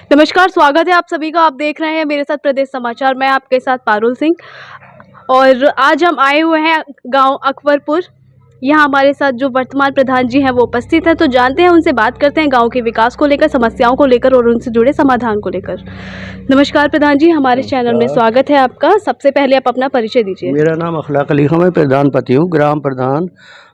नमस्कार, स्वागत है आप सभी का। आप देख रहे हैं मेरे साथ प्रदेश समाचार। मैं आपके साथ पारुल सिंह और आज हम आए हुए हैं गांव अकबरपुर। यहाँ हमारे साथ जो वर्तमान प्रधान जी हैं वो उपस्थित हैं, तो जानते हैं उनसे, बात करते हैं गांव के विकास को लेकर, समस्याओं को लेकर और उनसे जुड़े समाधान को लेकर। नमस्कार प्रधान जी, हमारे चैनल में स्वागत है आपका। सबसे पहले आप अपना परिचय दीजिए। मेरा नाम अखलाक अली खां, मैं प्रधान पति हूँ, ग्राम प्रधान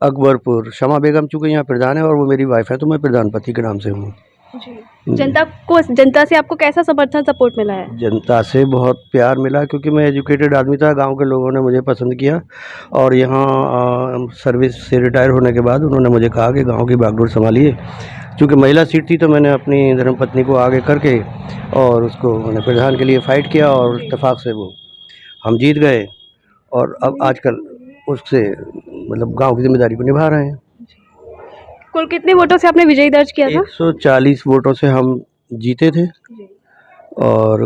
अकबरपुर। शमा बेगम चूँकि यहाँ प्रधान है और वो मेरी वाइफ है, तो मैं प्रधान पति के नाम से हूँ। जी, जनता से आपको कैसा समर्थन सपोर्ट मिला है? जनता से बहुत प्यार मिला, क्योंकि मैं एजुकेटेड आदमी था। गांव के लोगों ने मुझे पसंद किया और यहाँ सर्विस से रिटायर होने के बाद उन्होंने मुझे कहा कि गांव की बागडोर संभालिए। चूँकि महिला सीट थी तो मैंने अपनी धर्मपत्नी को आगे करके और उसको मैंने प्रधान के लिए फ़ाइट किया और इत्तेफाक से वो हम जीत गए। और अब आजकल उससे मतलब गांव की जिम्मेदारी को निभा रहे हैं। कुल कितने वोटों से आपने विजयी दर्ज किया था? 140 वोटों से हम जीते थे और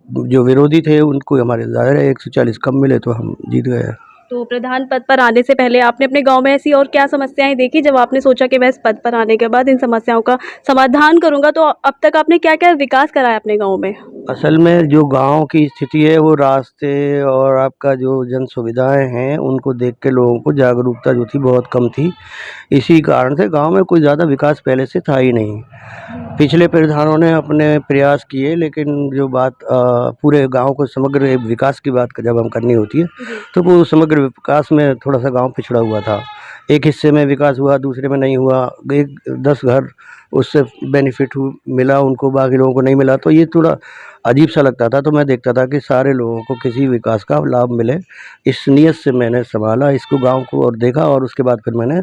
जो विरोधी थे उनको हमारे ज़्यादा 140 कम मिले, तो हम जीत गए। तो प्रधान पद पर आने से पहले आपने अपने गांव में ऐसी और क्या समस्याएं देखी, जब आपने सोचा कि मैं इस पद पर आने के बाद इन समस्याओं का समाधान करूंगा? तो अब तक आपने क्या क्या विकास कराया अपने गांव में? असल में जो गांव की स्थिति है, वो रास्ते और आपका जो जन सुविधाएं हैं उनको देख के लोगों को जागरूकता जो थी बहुत कम थी। इसी कारण से गांव में कोई ज़्यादा विकास पहले से था ही नहीं। पिछले प्रधानों ने अपने प्रयास किए, लेकिन जो बात पूरे गांव को समग्र विकास की बात जब हम करनी होती है तो वो समग्र विकास में थोड़ा सा गांव पिछड़ा हुआ था। एक हिस्से में विकास हुआ, दूसरे में नहीं हुआ। एक 10 घर उससे बेनिफिट मिला उनको, बाकी लोगों को नहीं मिला, तो ये थोड़ा अजीब सा लगता था। तो मैं देखता था कि सारे लोगों को किसी विकास का लाभ मिले, इस नीयत से मैंने संभाला इसको, गांव को, और देखा। और उसके बाद फिर मैंने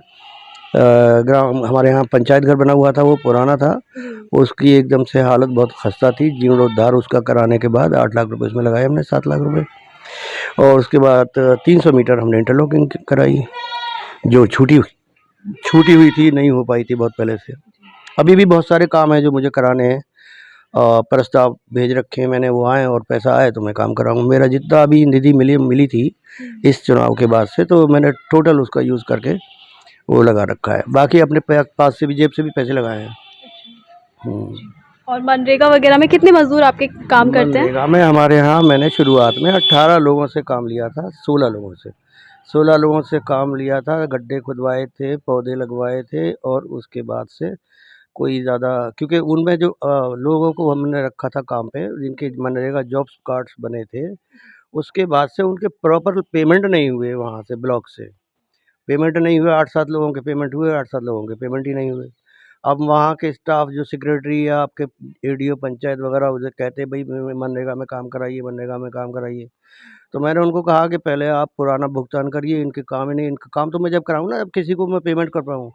ग्राम, हमारे यहाँ पंचायत घर बना हुआ था, वो पुराना था, उसकी एकदम से हालत बहुत खस्ता थी। जीर्णोद्धार उसका कराने के बाद 8 लाख रुपए उसमें लगाए हमने, 7 लाख रुपए। और उसके बाद 300 मीटर हमने इंटरलॉकिंग कराई, जो छूटी हुई थी, नहीं हो पाई थी बहुत पहले से। अभी भी बहुत सारे काम हैं जो मुझे कराने हैं। प्रस्ताव भेज रखे हैं मैंने, वो आए और पैसा आए तो मैं काम कराऊंगा। मेरा जितना अभी निधि मिली थी इस चुनाव के बाद से, तो मैंने टोटल उसका यूज़ करके वो लगा रखा है। बाकी अपने पास से भी, जेब से भी पैसे लगाए हैं। और मनरेगा वगैरह में कितने मजदूर आपके काम करते हैं? मनरेगा में हमारे यहाँ मैंने शुरुआत में 18 लोगों से काम लिया था, 16 लोगों से काम लिया था। गड्ढे खुदवाए थे, पौधे लगवाए थे, और उसके बाद से कोई ज़्यादा, क्योंकि उनमें जो लोगों को हमने रखा था काम पे, जिनके मनरेगा जॉब्स कार्ड्स बने थे, उसके बाद से उनके प्रॉपर पेमेंट नहीं हुए। वहाँ से ब्लॉक से पेमेंट नहीं हुए। 8-7 लोगों के पेमेंट हुए, 8-7 लोगों के पेमेंट ही नहीं हुए। अब वहाँ के स्टाफ जो सेक्रेटरी या आपके एडीओ पंचायत वगैरह उसे कहते भाई मनरेगा में काम कराइए, मनरेगा में काम कराइए। तो मैंने उनको कहा कि पहले आप पुराना भुगतान करिए, इनके काम ही नहीं। इनका काम तो मैं जब कराऊँ ना, अब किसी को मैं पेमेंट कर पाऊँ।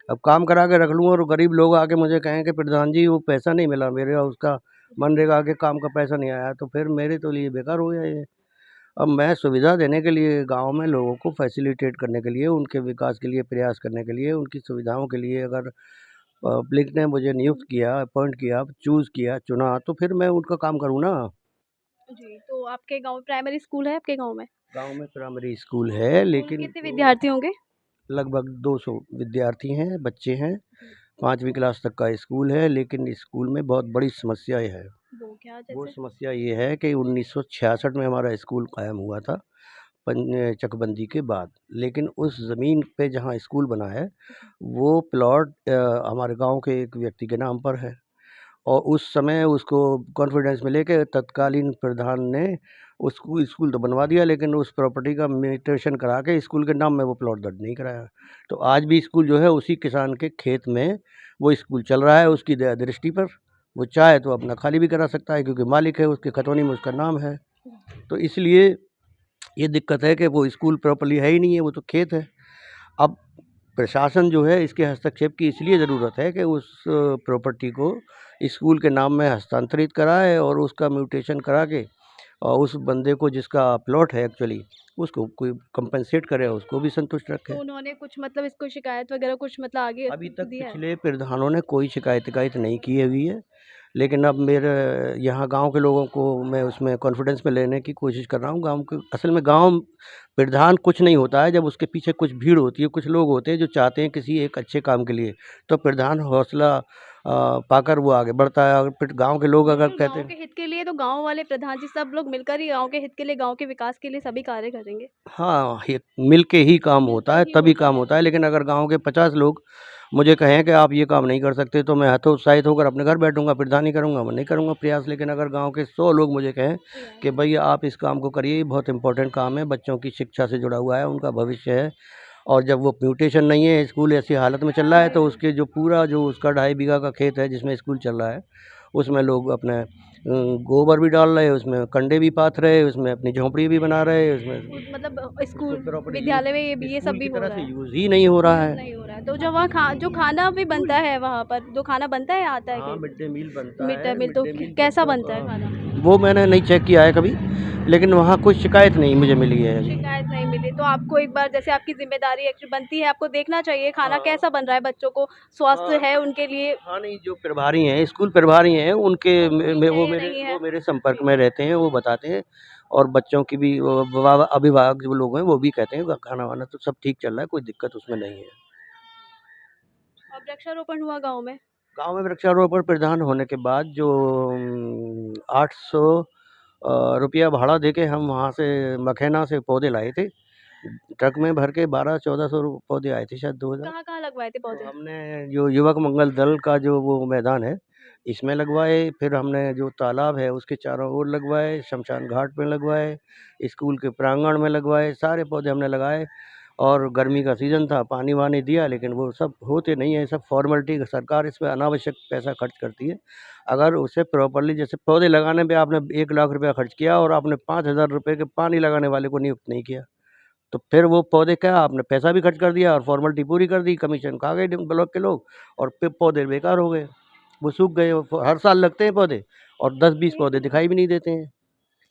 अब काम करा के रख लूँ और गरीब लोग आके मुझे कहें कि प्रधान जी वो पैसा नहीं मिला मेरे, उसका मनरेगा के काम का पैसा नहीं आया, तो फिर मेरे तो लिए बेकार हो गया ये। अब मैं सुविधा देने के लिए, गांव में लोगों को फैसिलिटेट करने के लिए, उनके विकास के लिए प्रयास करने के लिए, उनकी सुविधाओं के लिए, अगर पब्लिक ने मुझे नियुक्त किया, अपॉइंट किया, चूज़ किया, चुना, तो फिर मैं उनका काम करूँ ना। जी, तो आपके गांव में प्राइमरी स्कूल है? आपके गांव में प्राइमरी स्कूल है, लेकिन कितने विद्यार्थी होंगे? लगभग 200 विद्यार्थी हैं, बच्चे हैं। 5वीं क्लास तक का स्कूल है, लेकिन स्कूल में बहुत बड़ी समस्या है। वो समस्या ये है कि 1966 में हमारा स्कूल कायम हुआ था, चकबंदी के बाद। लेकिन उस ज़मीन पे जहाँ स्कूल बना है, वो प्लॉट हमारे गांव के एक व्यक्ति के नाम पर है। और उस समय उसको कॉन्फिडेंस में लेके तत्कालीन प्रधान ने उसको स्कूल तो बनवा दिया, लेकिन उस प्रॉपर्टी का म्यूटेशन करा के स्कूल के नाम में वो प्लॉट दर्ज नहीं कराया। तो आज भी स्कूल जो है उसी किसान के खेत में वो स्कूल चल रहा है, उसकी दया दृष्टि पर। वो चाहे तो अपना खाली भी करा सकता है, क्योंकि मालिक है, उसके खतौनी में उसका नाम है। तो इसलिए ये दिक्कत है कि वो स्कूल प्रॉपर्ली है ही नहीं है, वो तो खेत है। अब प्रशासन जो है इसके हस्तक्षेप की इसलिए ज़रूरत है कि उस प्रॉपर्टी को स्कूल के नाम में हस्तांतरित कराए और उसका म्यूटेशन करा के, और उस बंदे को जिसका प्लॉट है एक्चुअली, उसको कोई कंपनसेट करे, उसको भी संतुष्ट रखे। तो उन्होंने कुछ मतलब इसको शिकायत वगैरह कुछ मतलब आगे अभी तक दिया है? पिछले प्रधानों ने कोई शिकायत नहीं की हुई है, लेकिन अब मेरे यहाँ गांव के लोगों को मैं उसमें कॉन्फिडेंस में लेने की कोशिश कर रहा हूँ। गांव के, असल में गांव प्रधान कुछ नहीं होता है, जब उसके पीछे कुछ भीड़ होती है, कुछ लोग होते हैं जो चाहते हैं किसी एक अच्छे काम के लिए, तो प्रधान हौसला पाकर वो आगे बढ़ता है। और फिर गांव के लोग अगर बिल्कुल, कहते गाँव के हैं, हित के लिए तो गाँव वाले प्रधान जी सब लोग मिलकर ही गाँव के हित के लिए, गाँव के विकास के लिए सभी कार्य करेंगे। हाँ, मिल के ही काम मिलकर होता है, ही तभी होता काम है। होता है। लेकिन अगर गांव के 50 लोग मुझे कहें कि आप ये काम नहीं कर सकते, तो मैं हतोत्साहित होकर अपने घर बैठूंगा, प्रधानी करूंगा, मैं नहीं करूंगा प्रयास। लेकिन अगर गांव के 100 लोग मुझे कहें कि भैया आप इस काम को करिए, ये बहुत इंपॉर्टेंट काम है, बच्चों की शिक्षा से जुड़ा हुआ है, उनका भविष्य है, और जब वो म्यूटेशन नहीं है, स्कूल ऐसी हालत में चल रहा है, तो उसके जो पूरा जो उसका 2.5 बीघा का खेत है जिसमें स्कूल चल रहा है, उसमें लोग अपने गोबर भी डाल रहे हैं, उसमें कंडे भी पाथ रहे हैं, उसमें अपनी झोंपड़ी भी बना रहे हैं, उसमें मतलब उसको स्कूल, प्रॉपर यूज़, विद्यालय में ये सब स्कूल भी की हो तरह रहा से है। यूज़ ही नहीं हो रहा यूज़ है। नहीं हो रहा है। तो जो वहाँ जो खाना भी बनता है वहाँ पर, जो खाना बनता है आता है हाँ, कहीं मिड डे मील से? बनता मिड डे है, मील मिड तो डे मील कैसा बच्चों बनता है खाना? का वो मैंने नहीं चेक किया है कभी, लेकिन वहाँ कोई शिकायत नहीं मुझे मिली है अभी। शिकायत नहीं मिली, तो आपको एक बार जैसे आपकी ज़िम्मेदारी एक्चुअली बनती है, आपको देखना चाहिए खाना हाँ, कैसा बन रहा है, बच्चों को स्वस्थ हाँ। है उनके लिए, हाँ, नहीं, जो प्रभारी हैं, स्कूल प्रभारी हैं, उनके कोई है या नहीं है? वो मेरे संपर्क जी। में रहते हैं, वो बताते हैं। और बच्चों की भी अभिभावक जो लोग हैं, वो भी कहते हैं खाना-वाना तो सब ठीक चल रहा है, कोई दिक्कत उसमें नहीं है। और वृक्षारोपण हुआ गाँव में? गाँव में वृक्षारोपण प्रधान होने के बाद जो 800 रुपया भाड़ा देके हम वहाँ से मखैना से पौधे लाए थे। ट्रक में भर के 1200-1400 पौधे आए थे, शायद 2000। कहाँ-कहाँ लगवाए थे तो पौधे? हमने जो युवक मंगल दल का जो वो मैदान है, इसमें लगवाए, फिर हमने जो तालाब है उसके चारों ओर लगवाए, शमशान घाट पे लगवाए, स्कूल के प्रांगण में लगवाए, सारे पौधे हमने लगाए। और गर्मी का सीज़न था, पानी-वानी दिया, लेकिन वो सब होते नहीं है, सब फ़ॉर्मेलिटी, सरकार इस पे अनावश्यक पैसा खर्च करती है। अगर उसे प्रॉपर्ली, जैसे पौधे लगाने पे आपने 1 लाख रुपया खर्च किया और आपने 5,000 रुपए के पानी लगाने वाले को नियुक्त नहीं किया, तो फिर वो पौधे क्या, आपने पैसा भी खर्च कर दिया और फ़ॉर्मेलिटी पूरी कर दी, कमीशन खा गए ब्लॉक के लोग, और फिर पौधे बेकार हो गए, वो सूख गए। वो हर साल लगते हैं पौधे और 10-20 पौधे दिखाई भी नहीं देते हैं।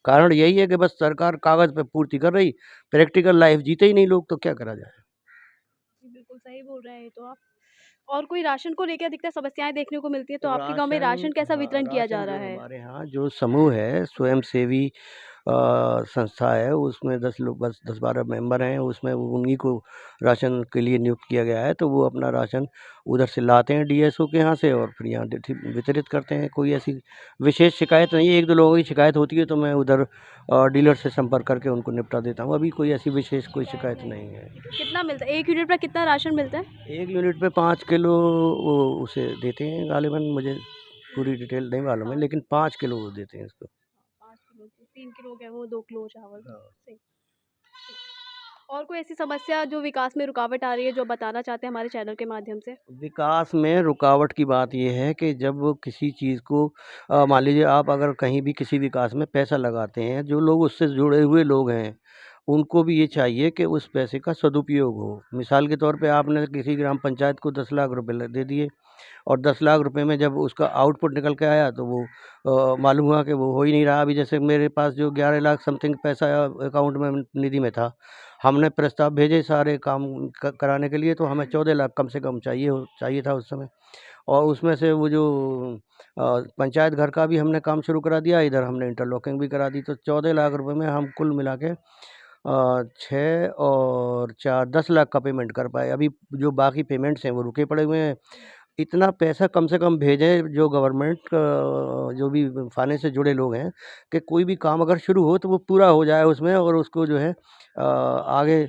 कारण यही है कि बस सरकार कागज़ पे पूर्ति कर रही, प्रैक्टिकल लाइफ़ जीते ही नहीं लोग, तो क्या करा जाए? जी, बिल्कुल सही बोल रहे हैं ये तो आप। और कोई राशन को लेके अधिकतर समस्याएँ देखने को मिलती है, तो आपके गाँव में राशन, राशन कैसा हाँ, वितरण किया जा राशन रहा जो है? हमारे यहाँ जो समूह है, स्वयंसेवी संस्था है, उसमें 10 लोग, बस 10-12 मेंबर हैं, उसमें उन्हीं को राशन के लिए नियुक्त किया गया है, तो वो अपना राशन उधर से लाते हैं डीएसओ के यहाँ से और फिर यहाँ वितरित करते हैं। कोई ऐसी विशेष शिकायत नहीं है, 1-2 लोगों की शिकायत होती है, तो मैं उधर डीलर से संपर्क करके उनको निपटा देता हूँ। अभी कोई ऐसी विशेष कोई शिकायत नहीं है। कितना मिलता है? 1 यूनिट पे कितना राशन मिलता है? 1 यूनिट पे 5 किलो वो उसे देते हैं गालिबन, मुझे पूरी डिटेल नहीं मालूम है, 5 लेकिन 5 किलो वो देते हैं उसको। 5 किलो, 3 किलो हो गया वो, 2 किलो चावल। हाँ। सही। और कोई ऐसी समस्या जो विकास में रुकावट आ रही है, जो बताना चाहते हैं हमारे चैनल के माध्यम से? विकास में रुकावट की बात ये है कि जब वो किसी चीज़ को मान लीजिए आप अगर कहीं भी किसी विकास में पैसा लगाते हैं, जो लोग उससे जुड़े हुए लोग हैं, उनको भी ये चाहिए कि उस पैसे का सदुपयोग हो। मिसाल के तौर पे आपने किसी ग्राम पंचायत को 10 लाख रुपए दे दिए, और 10 लाख रुपए में जब उसका आउटपुट निकल के आया, तो वो मालूम हुआ कि वो हो ही नहीं रहा। अभी जैसे मेरे पास जो 11 लाख समथिंग पैसा अकाउंट में निधि में था, हमने प्रस्ताव भेजे सारे काम कराने के लिए, तो हमें 14 लाख कम से कम चाहिए था उस समय। और उसमें से वो जो पंचायत घर का भी हमने काम शुरू करा दिया, इधर हमने इंटरलॉकिंग भी करा दी, तो 14 लाख रुपए में हम कुल मिला के 6 और 4 10 लाख का पेमेंट कर पाए। अभी जो बाकी पेमेंट्स हैं वो रुके पड़े हुए हैं। इतना पैसा कम से कम भेजें जो गवर्नमेंट जो भी फाइनेंस से जुड़े लोग हैं, कि कोई भी काम अगर शुरू हो तो वो पूरा हो जाए उसमें, और उसको जो है आगे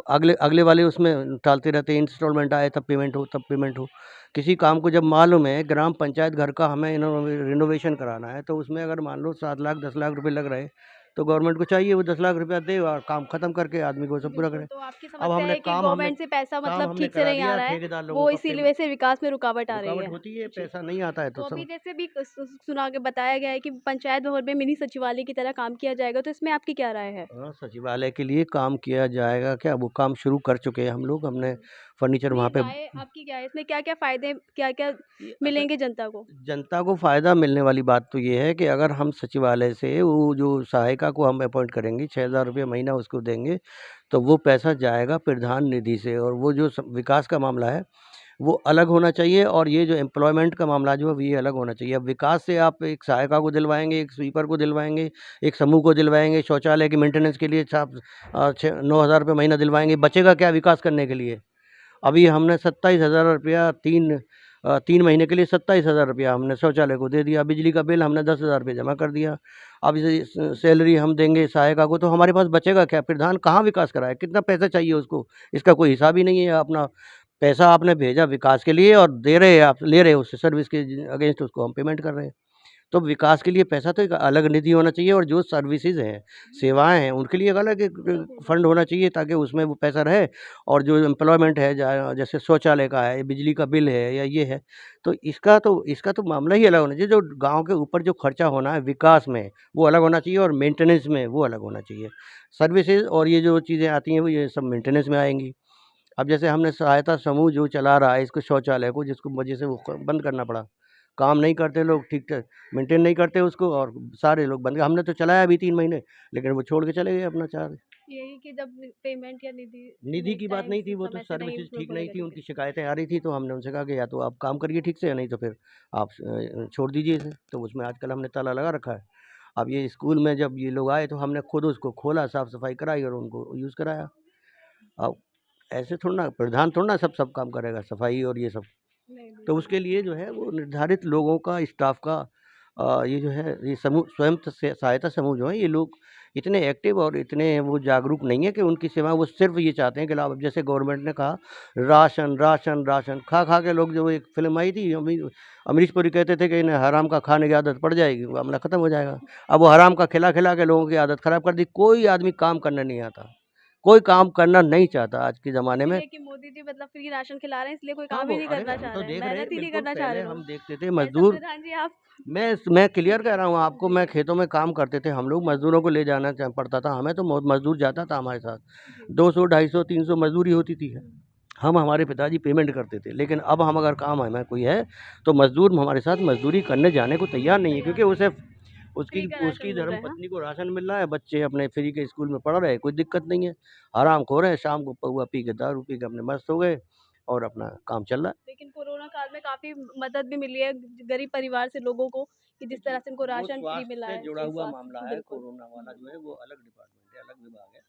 अगले अगले वाले उसमें टालते रहते हैं, इंस्टॉलमेंट आए तब पेमेंट हो, तब पेमेंट हो। किसी काम को जब मालूम है ग्राम पंचायत घर का हमें रिनोवेशन कराना है, तो उसमें अगर मान लो 7 लाख 10 लाख रुपए लग रहे, तो गवर्नमेंट को चाहिए वो 10 लाख रुपया दे और काम खत्म करके आदमी को सब पूरा बिल्कुल, करे। तो आपकी अब समस्या है कि गवर्नमेंट से पैसा काम मतलब हमने ठीक से करा नहीं आ दिया, रहा है, ठेकेदार लोगों वो का इसीलिए पेमेंट, वजह से विकास में रुकावट आ रही रुकावट है। होती है, जी। पैसा नहीं आता है तो तो अभी सब। जैसे भी सुना के बताया गया है कि पंचायत भवन में मिनी सचिवालय की तरह काम किया जाएगा, तो इसमें आपकी क्या राय है? हाँ, सचिवालय के लिए काम किया जाएगा क्या, वो काम शुरू कर चुके हैं हम लोग, हमने फर्नीचर नहीं, वहाँ पे। राय आपकी क्या है? इसमें क्या-क्या फ़ायदे, क्या-क्या ये असल मिलेंगे जनता को? जनता को फ़ायदा मिलने वाली बात तो ये है कि अगर हम सचिवालय से वो जो सहायिका को हम अपॉइंट करेंगे, 6,000 रुपये महीना उसको देंगे, तो वो पैसा जाएगा प्रधान निधि से, और वो जो विकास का मामला है वो अलग होना चाहिए, और ये जो एम्प्लॉयमेंट का मामला जो है ये अलग होना चाहिए। अब विकास से आप एक सहायिका को दिलवाएंगे, एक स्वीपर को दिलवाएंगे, एक समूह को दिलवाएंगे, शौचालय की मेंटेनेंस के लिए आप 9,000 रुपये महीना दिलवाएंगे, बचेगा क्या विकास करने के लिए? अभी हमने 27,000 रुपया 3 3 महीने के लिए 27,000 रुपया हमने शौचालय को दे दिया। बिजली का बिल हमने 10,000 रुपये जमा कर दिया। अब इसे सैलरी हम देंगे सहायिका को, तो हमारे पास बचेगा क्या? प्रधान कहाँ विकास कराए? कितना पैसा चाहिए उसको? इसका कोई हिसाब ही नहीं है। अपना पैसा आपने भेजा विकास के लिए और दे रहे हैं आप, ले रहे हो उससे सर्विस के अगेंस्ट उसको हम पेमेंट कर रहे हैं। तो विकास के लिए पैसा तो एक अलग निधि होना चाहिए, और जो सर्विसेज हैं, सेवाएं हैं, उनके लिए एक अलग एक फंड होना चाहिए, ताकि उसमें वो पैसा रहे। और जो एम्प्लॉयमेंट है, जैसे शौचालय का है, बिजली का बिल है, या ये है, तो इसका तो मामला ही अलग होना चाहिए। जो गांव के ऊपर जो खर्चा होना है विकास में, वो अलग होना चाहिए, और मेंटेनेंस में वो अलग होना चाहिए। सर्विसेज और ये जो चीज़ें आती हैं वो ये सब मेंटेनेंस में आएंगी। अब जैसे हमने सहायता समूह जो चला रहा है इसको, शौचालय को, जिसको वजह से वो बंद करना पड़ा, काम नहीं करते लोग, ठीक ठाक मेंटेन नहीं करते उसको, और सारे लोग बंद। हमने तो चलाया अभी 3 महीने, लेकिन वो छोड़ के चले गए अपना चार्ज। यही कि जब पेमेंट या निधि की बात नहीं थी, वो तो सर्विसेज ठीक नहीं थी, उनकी शिकायतें आ रही थी, तो हमने उनसे कहा कि या तो आप काम करिए ठीक से, या नहीं तो फिर आप छोड़ दीजिए इसे। तो उसमें आजकल हमने ताला लगा रखा है। अब ये स्कूल में जब ये लोग आए तो हमने खुद उसको खोला, साफ सफाई कराई और उनको यूज़ कराया। अब ऐसे थोड़ा ना प्रधान थोड़ा ना सब काम करेगा, सफाई और ये सब। तो उसके लिए जो है वो निर्धारित लोगों का, स्टाफ का, ये जो है ये समूह, स्वयं सहायता समूह जो है, ये लोग इतने एक्टिव और इतने वो जागरूक नहीं है कि उनकी सेवा, वो सिर्फ ये चाहते हैं कि लाभ। जैसे गवर्नमेंट ने कहा राशन राशन राशन, खा खा के लोग, जो एक फिल्म आई थी अमरीश पुरी कहते थे कि इन्हें हराम का खाने की आदत पड़ जाएगी, वो मामला ख़त्म हो जाएगा। अब वो हराम का खिला खिला के लोगों की आदत ख़राब कर दी। कोई आदमी काम करना नहीं आता, कोई काम करना नहीं चाहता आज के ज़माने में। कि मोदी जी मतलब फ्री राशन खिला रहे हैं, इसलिए कोई हाँ, काम ही वो नहीं अरे करना हम चाह तो रहे हैं, देख रहे हैं, मेहनत ही नहीं बिल्कुल। करना चाह पहले रहे हम लोग। देखते थे ऐसा मज़दूर, प्रधान जी आप मैं क्लियर कह रहा हूँ आपको, मैं खेतों में काम करते थे हम लोग, मज़दूरों को ले जाना पड़ता था हमें, तो मज़दूर जाता था हमारे साथ, 200, 250, 300 मज़दूरी होती थी। हम, हमारे पिताजी पेमेंट करते थे। लेकिन अब हम अगर काम हमें कोई है, तो मज़दूर हमारे साथ मज़दूरी करने जाने को तैयार नहीं है, क्योंकि उसे उसकी फ्री का राशन उसकी मिल रहा है, हाँ? धर्मपत्नी को राशन मिल रहा है, बच्चे अपने फ्री के स्कूल में पढ़ रहे हैं, कोई दिक्कत नहीं है। आराम खो रहे हैं, शाम को पौवा पी के, दारू पी के अपने मस्त हो गए, और अपना काम चल रहा है। लेकिन कोरोना काल में काफ़ी मदद भी मिली है गरीब परिवार से लोगों को, कि जिस तरह से उनको वो राशन फ्री स्वास्थ्य मिला से है। जुड़ा जी, हुआ स्वास्थ्य, मामला है। बिल्कुल। कोरोना वाला जो है वो अलग डिपार्टमेंट है, अलग विभाग है।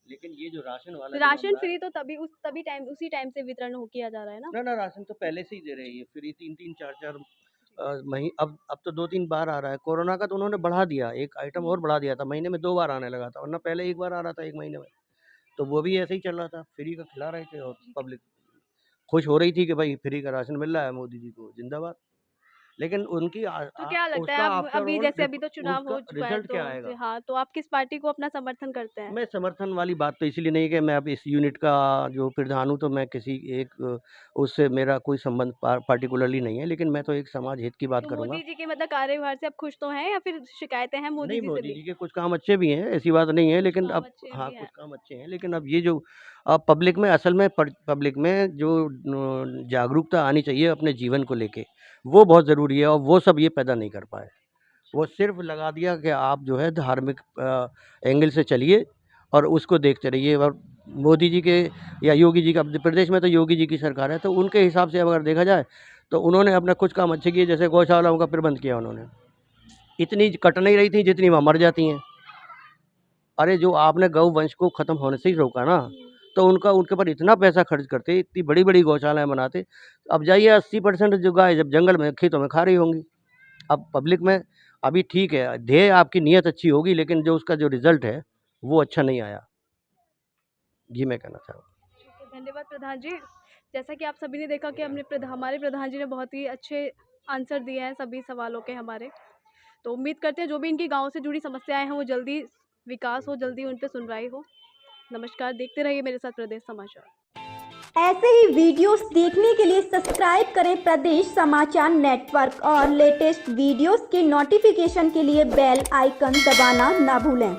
लेकिन ये जो राशन वाला जो राशन मामला है, फ्री तो उसी टाइम से वितरण हो किया जा रहा है ना? ना राशन तो पहले से ही दे रही है फ्री, 3-3, 4-4 महीने। अब तो 2-3 बार आ रहा है। कोरोना का तो उन्होंने बढ़ा दिया, एक आइटम और बढ़ा दिया था, महीने में 2 बार आने लगा था, वरना पहले 1 बार आ रहा था 1 महीने में। तो वो भी ऐसे ही चल रहा था, फ्री का खिला रहे थे, और पब्लिक खुश हो रही थी कि भाई फ्री का राशन मिल रहा है, मोदी जी को जिंदाबाद। लेकिन उनकी तो क्या लगता है, उसका अब आफ्टर अभी ऑल जैसे अभी तो चुनाव उसका हो चुका है, रिजल्ट तो क्या जी आएगा? हाँ, तो आप किस पार्टी को अपना समर्थन करते हैं? मैं समर्थन वाली बात तो इसलिए नहीं कि मैं अब इस यूनिट का जो प्रधान हूँ, तो मैं किसी एक उससे मेरा कोई संबंध पार्टिकुलरली नहीं है, लेकिन मैं तो एक समाज हित की बात तो करूँगा। मोदी जी के मतलब कार्यभार से आप खुश तो हैं, या फिर शिकायतें हैं मोदी नहीं, जी से मोदी भी? जी के कुछ काम अच्छे भी हैं, ऐसी बात नहीं है, कुछ लेकिन काम अब अच्छे हाँ, भी कुछ हैं। काम अच्छे हैं, लेकिन अब ये जो पब्लिक में, असल में पब्लिक में जो जागरूकता आनी चाहिए अपने जीवन को लेके, वो बहुत ज़रूरी है, और वो सब ये पैदा नहीं कर पाए। वो सिर्फ लगा दिया कि आप जो है धार्मिक एंगल से चलिए और उसको देखते रहिए। और मोदी जी के या योगी जी का, प्रदेश में तो योगी जी की सरकार है, तो उनके हिसाब से अगर देखा जाए तो उन्होंने अपना कुछ काम अच्छे किए। जैसे गौशालाओं का प्रबंध किया उन्होंने, इतनी कट नहीं रही थी जितनी वहाँ मर जाती हैं। अरे जो आपने गौ वंश को ख़त्म होने से ही रोका ना, तो उनके ऊपर इतना पैसा खर्च करते, इतनी बड़ी बड़ी गौशालाएँ बनाते। अब जाइए 80% जो गाय जब जंगल में, खेतों में खा रही होंगी। अब पब्लिक में अभी ठीक है, ध्येय आपकी नीयत अच्छी होगी, लेकिन जो उसका जो रिज़ल्ट है वो अच्छा नहीं आया। ये मैं कहना चाह रहा हूँ। धन्यवाद प्रधान जी। जैसा कि आप सभी ने देखा कि हमारे प्रधान जी ने बहुत ही अच्छे आंसर दिए हैं सभी सवालों के हमारे। तो उम्मीद करते हैं जो भी इनकी गाँव से जुड़ी समस्याएं हैं वो जल्दी विकास हो, जल्दी उन पे सुनवाई हो। नमस्कार, देखते रहिए मेरे साथ प्रदेश समाचार। ऐसे ही वीडियोस देखने के लिए सब्सक्राइब करें प्रदेश समाचार नेटवर्क और लेटेस्ट वीडियोस के नोटिफिकेशन के लिए बेल आइकन दबाना ना भूलें।